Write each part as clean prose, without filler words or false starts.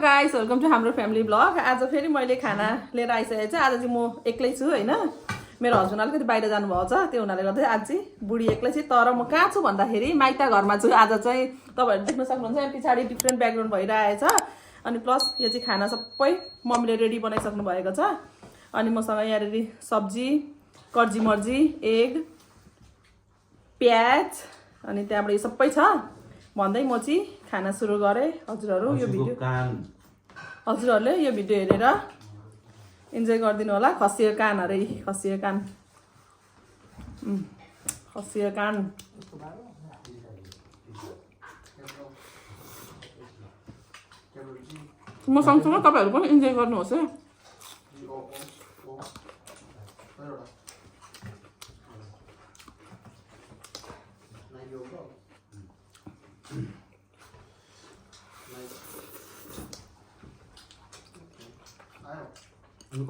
Guys welcome to हाम्रो family blog. आज फेरि मैले खाना लिएर आइसकेको छु। आज चाहिँ म एक्लै छु हैन, मेरो हस्बेन्ड अलिकति बाहिर जानुभएको छ, त्यो हुनाले गर्दा आज चाहिँ बुढी एक्लै छु। तर म कहाँ छु भन्दाखेरि माइता घरमा छु। आज चाहिँ तपाईहरु देख्न सक्नुहुन्छ यहाँ पछाडी डिफ्रेन्ट ब्याकग्राउन्ड भइरहेछ। अनि प्लस यो चाहिँ खाना सबै मम्मीले रेडी बनाइसक्नु भएको छ। अनि मसँग यहाँ रेडी सब्जी, कर्जी मर्जी, एग, प्याज अनि त्यहाँबाट यो सबै छ भन्दै म चाहिँ खाना सुरु गरे। हजुरहरूले यो भिडियो हेरेर इन्जोय गरिदिनु होला। खसियो कान अरे, खसियो कान, खसियो कान। म सँगसँगै तपाईहरु पनि इन्जोय गर्नुहोस् है।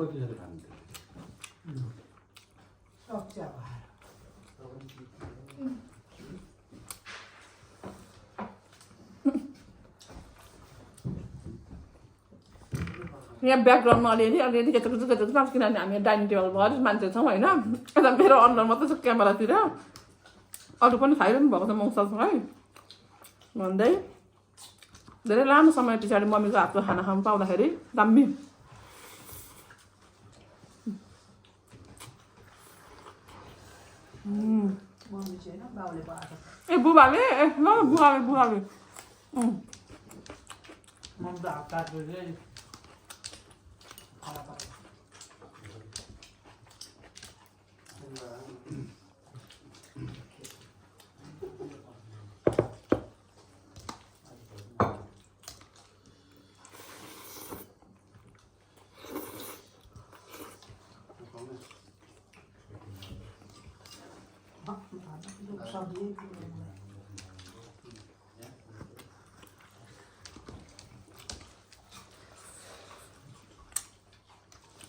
कति जति खानु यहाँ ब्याकग्राउन्डमा अलिअलि केटाकेटा किनभने हामी डाइनिङ टेबल भरि मान्छे छौँ होइन। यता मेरो अनुहार मात्रै छ क्यामेरातिर, अरू पनि खाइरहनु भएको छ मौसासँग भन्दै। धेरै लामो समय पछाडि मम्मीको हातको खाना खानु पाउँदाखेरि दामी। ए बुबाले बुबाले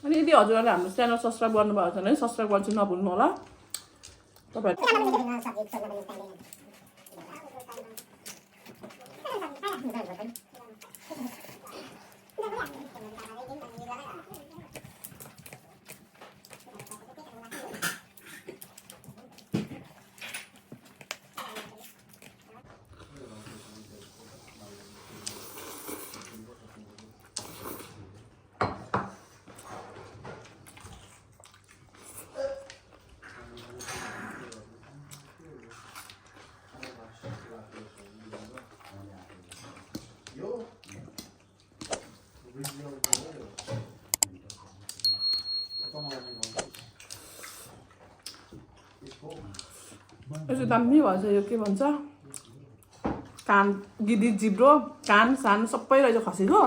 अनि यदि हजुरहरूले हाम्रो च्यानल सब्सक्राइब गर्नुभएको छ भने सब्सक्राइब गर्नु चाहिँ नभुल्नु होला तपाईहरु। यो चाहिँ दामी भएछ। यो के भन्छ, कान, गिदी, जिब्रो, कान सान सबै रहेछ खसीको।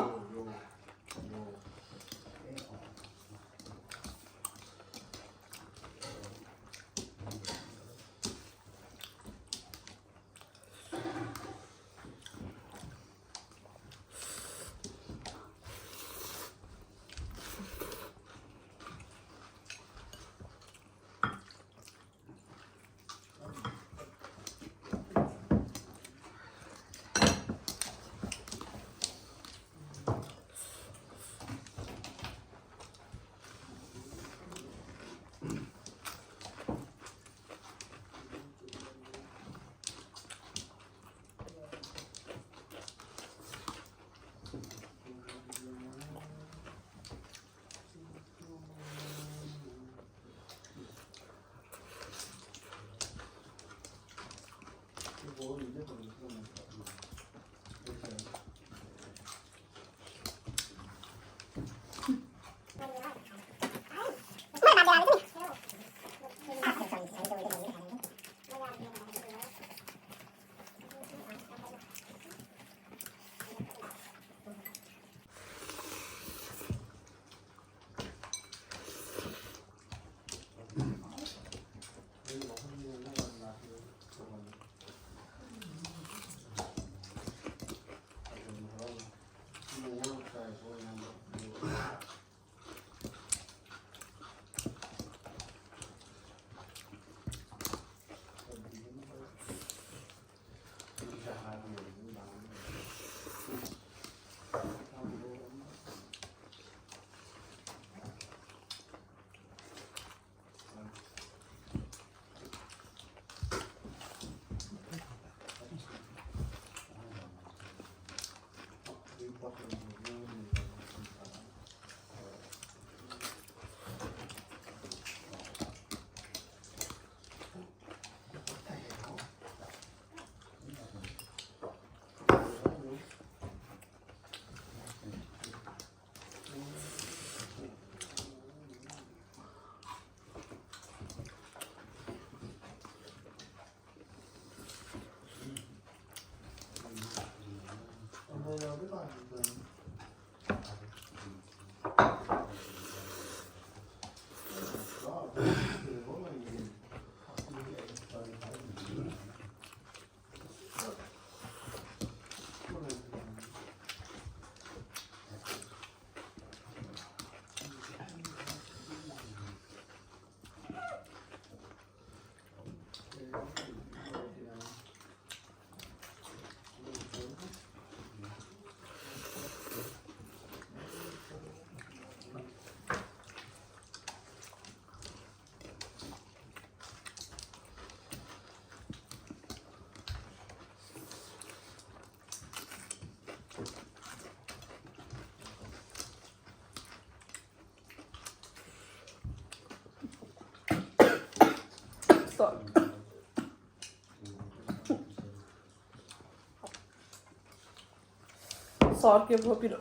सर्क्यो खोपिरो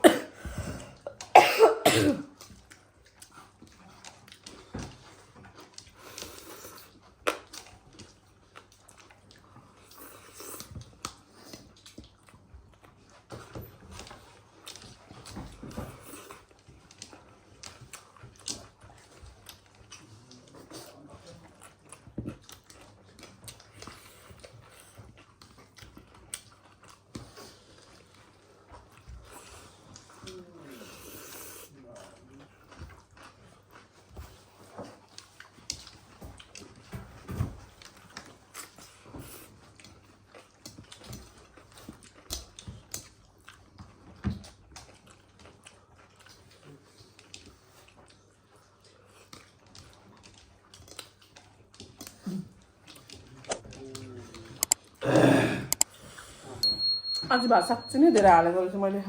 आज भात साँच्चै नै धेरै हालेको रहेछु मैले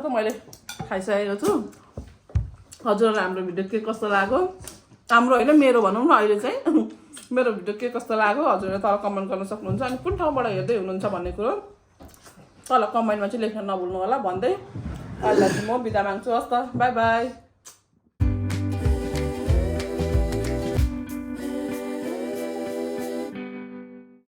त मैले खाइसकेको छु हजुरहरुलाई हाम्रो भिडियो के कस्तो लाग्यो हाम्रो हैन मेरो भनौं न अहिले चाहिँ मेरो भिडियो के कस्तो लाग्यो हजुरहरुले तल कमेन्ट गर्न सक्नुहुन्छ अनि कुन ठाउँबाट हेर्दै हुनुहुन्छ भन्ने कुरो तल कमेन्टमा चाहिँ लेख्न नभुल्नु होला भन्दै अहिले म बिदा माग्छु हस् त बाइ बाइ